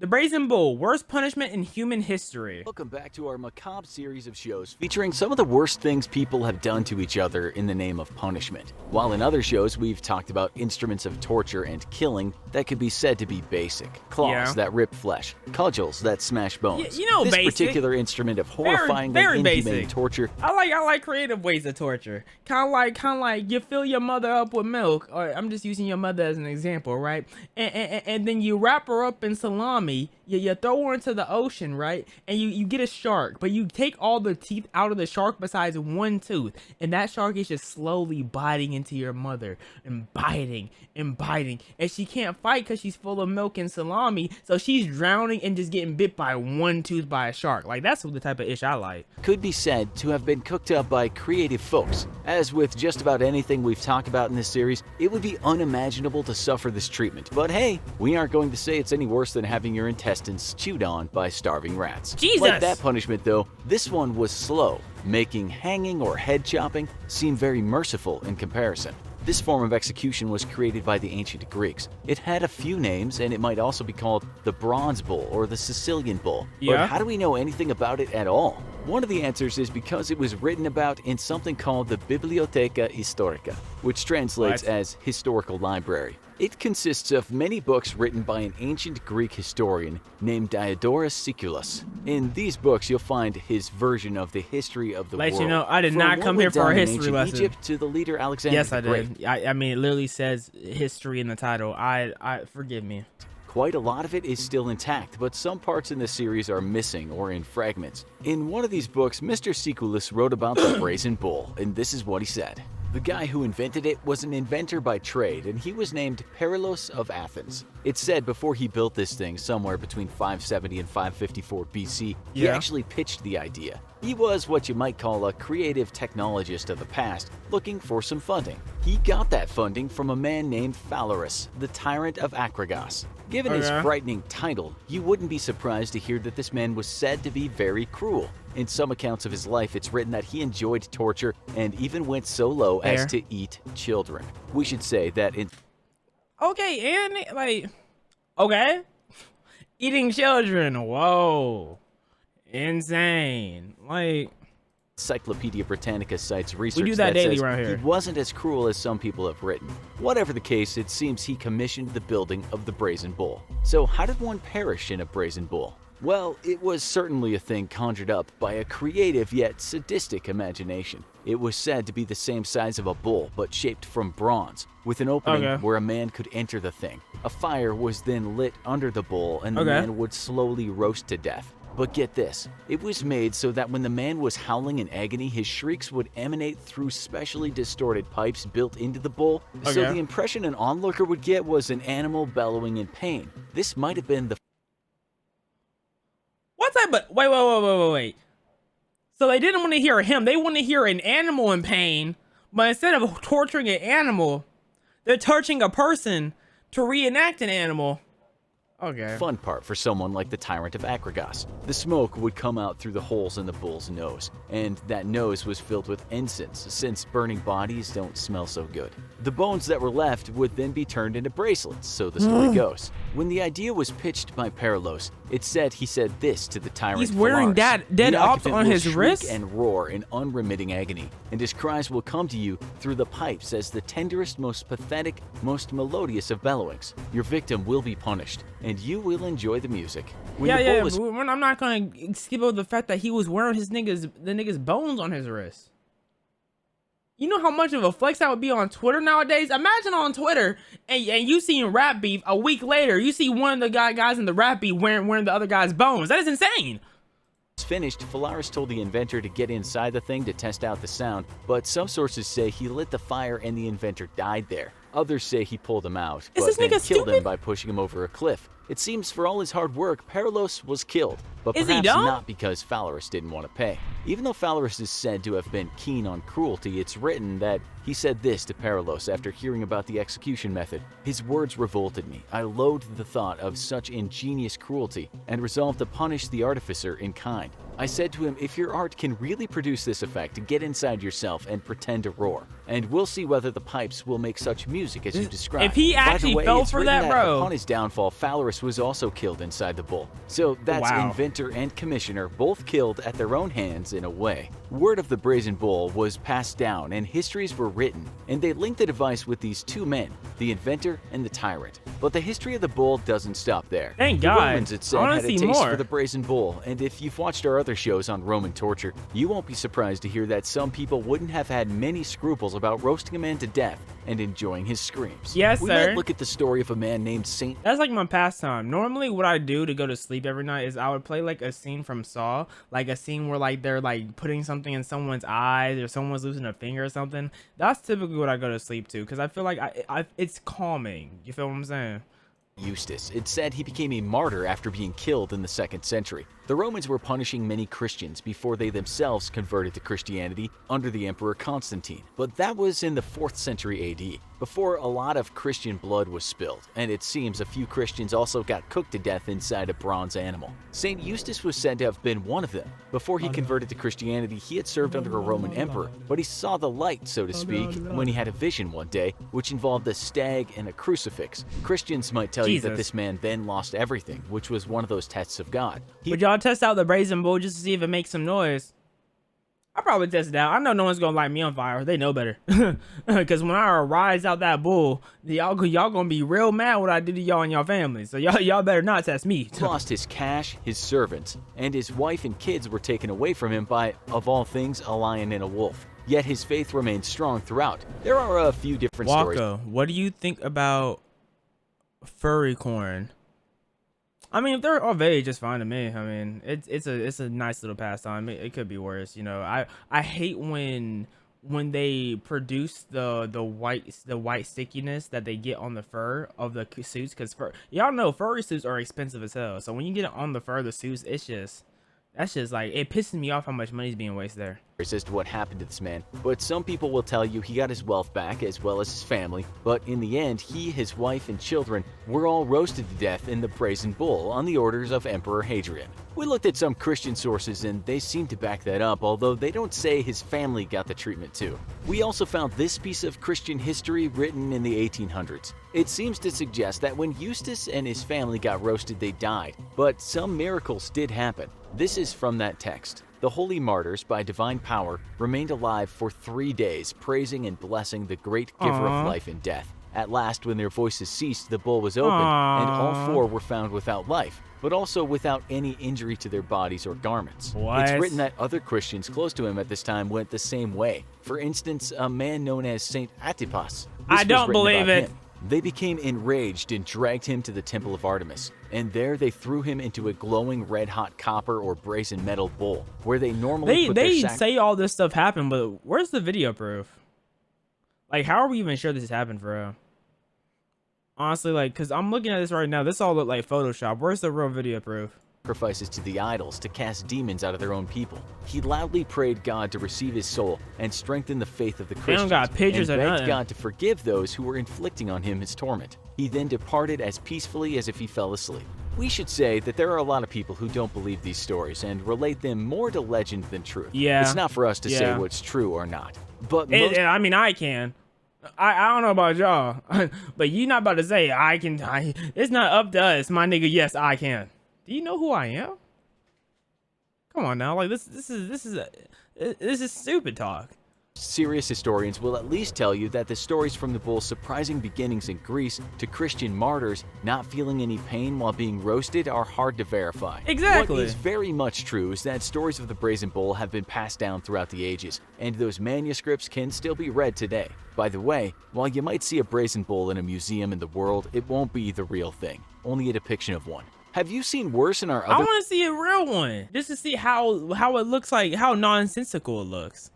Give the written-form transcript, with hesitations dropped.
The Brazen Bull, worst punishment in human history. Welcome back to our macabre series of shows featuring some of the worst things people have done to each other in the name of punishment. While in other shows we've talked about instruments of torture and killing that could be said to be basic. Claws that rip flesh, cudgels that smash bones. This basic. particular instrument of horrifying very and inhumane basic. torture. I like creative ways of torture. Kind of like you fill your mother up with milk, or I'm just using your mother as an example, right? And then you wrap her up in salami. You throw her into the ocean, right? And you get a shark, but you take all the teeth out of the shark besides one tooth, and that shark is just slowly biting into your mother and biting and biting, and she can't fight because she's full of milk and salami, so she's drowning and just getting bit by one tooth by a shark. Like, that's the type of ish I like. Could be said to have been cooked up by creative folks. As with just about anything we've talked about in this series, it would be unimaginable to suffer this treatment. But hey, we aren't going to say it's any worse than having your intestines chewed on by starving rats. Jesus! Like that punishment though, this one was slow, making hanging or head chopping seem very merciful in comparison. This form of execution was created by the ancient Greeks. It had a few names, and it might also be called the Bronze Bull or the Sicilian Bull. But how do we know anything about it at all? One of the answers is because it was written about in something called the Bibliotheca Historica, which translates as historical library. It consists of many books written by an ancient Greek historian named Diodorus Siculus. In these books, you'll find his version of the history of the world. You know, I did not come here for a history lesson. Egypt to the leader Alexander Yes, the I Great. did. I mean, it literally says history in the title. I forgive me. Quite a lot of it is still intact, but some parts in the series are missing or in fragments. In one of these books, Mr. Siculus wrote about the Brazen Bull, and this is what he said. The guy who invented it was an inventor by trade, and he was named Perilos of Athens. It's said before he built this thing somewhere between 570 and 554 BC, he actually pitched the idea. He was what you might call a creative technologist of the past, looking for some funding. He got that funding from a man named Phalaris, the tyrant of Acragas. Given his frightening title, you wouldn't be surprised to hear that this man was said to be very cruel. In some accounts of his life, it's written that he enjoyed torture and even went so low as to eat children. We should say that in... Eating children, whoa. Insane. Like... Encyclopedia Britannica cites research we do that daily says around here. He wasn't as cruel as some people have written. Whatever the case, it seems he commissioned the building of the Brazen Bull. So how did one perish in a Brazen Bull? Well, it was certainly a thing conjured up by a creative yet sadistic imagination. It was said to be the same size of a bull, but shaped from bronze, with an opening where a man could enter the thing. A fire was then lit under the bull, and the man would slowly roast to death. But get this, it was made so that when the man was howling in agony, his shrieks would emanate through specially distorted pipes built into the bull, so the impression an onlooker would get was an animal bellowing in pain. This might have been the... What type of... Wait. So they didn't want to hear him, they want to hear an animal in pain, but instead of torturing an animal, they're torturing a person to reenact an animal. Fun part for someone like the tyrant of Acragas. The smoke would come out through the holes in the bull's nose, and that nose was filled with incense, since burning bodies don't smell so good. The bones that were left would then be turned into bracelets, so the story goes. When the idea was pitched by Perilos, it said he said this to the tyrant. He's wearing dead ops on his wrist and roar in unremitting agony, and his cries will come to you through the pipes as the tenderest, most pathetic, most melodious of bellowings. Your victim will be punished, and you will enjoy the music. I'm not gonna skip over the fact that he was wearing the nigga's bones on his wrist. You know how much of a flex that would be on Twitter nowadays? Imagine on Twitter and you seeing rap beef a week later, you see one of the guys in the rap beef wearing the other guy's bones. That is insane. Finished, Phalaris told the inventor to get inside the thing to test out the sound, but some sources say he lit the fire and the inventor died there. Others say he pulled him out, but then killed him by pushing him over a cliff. It seems for all his hard work, Perilos was killed, but perhaps not because Phalaris didn't want to pay. Even though Phalaris is said to have been keen on cruelty, it's written that He said this to Perilos after hearing about the execution method. His words revolted me. I loathed the thought of such ingenious cruelty and resolved to punish the artificer in kind. I said to him, if your art can really produce this effect, get inside yourself and pretend to roar, and we'll see whether the pipes will make such music as you described. If he actually fell for that, bro. Upon his downfall, Phalaris was also killed inside the bull. So that's inventor and commissioner both killed at their own hands in a way. Word of the Brazen Bull was passed down and histories were written, and they linked the device with these two men, the inventor and the tyrant. But the history of the bull doesn't stop there. Thank the God. Romans, it said, had a taste for the Brazen Bull, and if you've watched our other shows on Roman torture, you won't be surprised to hear that some people wouldn't have had many scruples about roasting a man to death and enjoying his screams. Yes, we sir. might look at the story of a man named Saint. That's like my pastime. Normally what I do to go to sleep every night is I would play like a scene from Saw, like a scene where like they're like putting something in someone's eyes or someone's losing a finger or something. That's typically what I go to sleep to because I feel like it's calming. You feel what I'm saying? Eustace. It said he became a martyr after being killed in the 2nd century. The Romans were punishing many Christians before they themselves converted to Christianity under the Emperor Constantine. But that was in the 4th century AD, before a lot of Christian blood was spilled, and it seems a few Christians also got cooked to death inside a bronze animal. St. Eustace was said to have been one of them. Before he converted to Christianity, he had served under a Roman emperor, but he saw the light, so to speak, when he had a vision one day, which involved a stag and a crucifix. Christians might tell you that this man then lost everything, which was one of those tests of God. Would y'all test out the Brazen Bull just to see if it makes some noise? I'll probably test it out. I know no one's gonna light me on fire. They know better. Because when I rise out that bull, y'all gonna be real mad what I did to y'all and y'all family. So y'all better not test me. He lost his cash, his servants, and his wife and kids were taken away from him by, of all things, a lion and a wolf. Yet his faith remained strong throughout. There are a few different stories. What do you think about furry corn? I mean, if they're of age, it's fine to me. I mean, it's a nice little pastime. It could be worse, you know. I hate when they produce the white stickiness that they get on the fur of the suits, because y'all know furry suits are expensive as hell. So when you get it on the fur of the suits, that's just like, it pisses me off how much money's being wasted there. As to what happened to this man, but some people will tell you he got his wealth back as well as his family, but in the end he, his wife, and children were all roasted to death in the Brazen Bull on the orders of Emperor Hadrian. We looked at some Christian sources and they seem to back that up, although they don't say his family got the treatment too. We also found this piece of Christian history written in the 1800s. It seems to suggest that when Eustace and his family got roasted they died, but some miracles did happen. This is from that text. The holy martyrs, by divine power, remained alive for 3 days, praising and blessing the great giver of life and death. At last, when their voices ceased, the bull was opened, and all 4 were found without life, but also without any injury to their bodies or garments. It's written that other Christians close to him at this time went the same way. For instance, a man known as Saint Antipas. I don't believe it. They became enraged and dragged him to the temple of Artemis, and there they threw him into a glowing red-hot copper or brazen metal bowl, where they normally put they say all this stuff happened, but where's the video proof? Like, how are we even sure this happened for real? Honestly, like, because I'm looking at this right now, this all look like Photoshop. Where's the real video proof? Sacrifices to the idols to cast demons out of their own people. He loudly prayed God to receive his soul and strengthen the faith of the Christians, got pictures and of begged nothing. God to forgive those who were inflicting on him his torment. He then departed as peacefully as if he fell asleep. We should say that there are a lot of people who don't believe these stories and relate them more to legend than truth. Yeah. It's not for us to say what's true or not. But I mean, I can. I don't know about y'all, but you not about to say I can. It's not up to us, my nigga. Yes, I can. Do you know who I am? Come on now, like this is stupid talk. Serious historians will at least tell you that the stories from the bull's surprising beginnings in Greece to Christian martyrs not feeling any pain while being roasted are hard to verify. Exactly. What is very much true is that stories of the Brazen Bull have been passed down throughout the ages, and those manuscripts can still be read today. By the way, while you might see a Brazen Bull in a museum in the world, it won't be the real thing, only a depiction of one. Have you seen worse in our other— I want to see a real one, just to see how it looks, like how nonsensical it looks.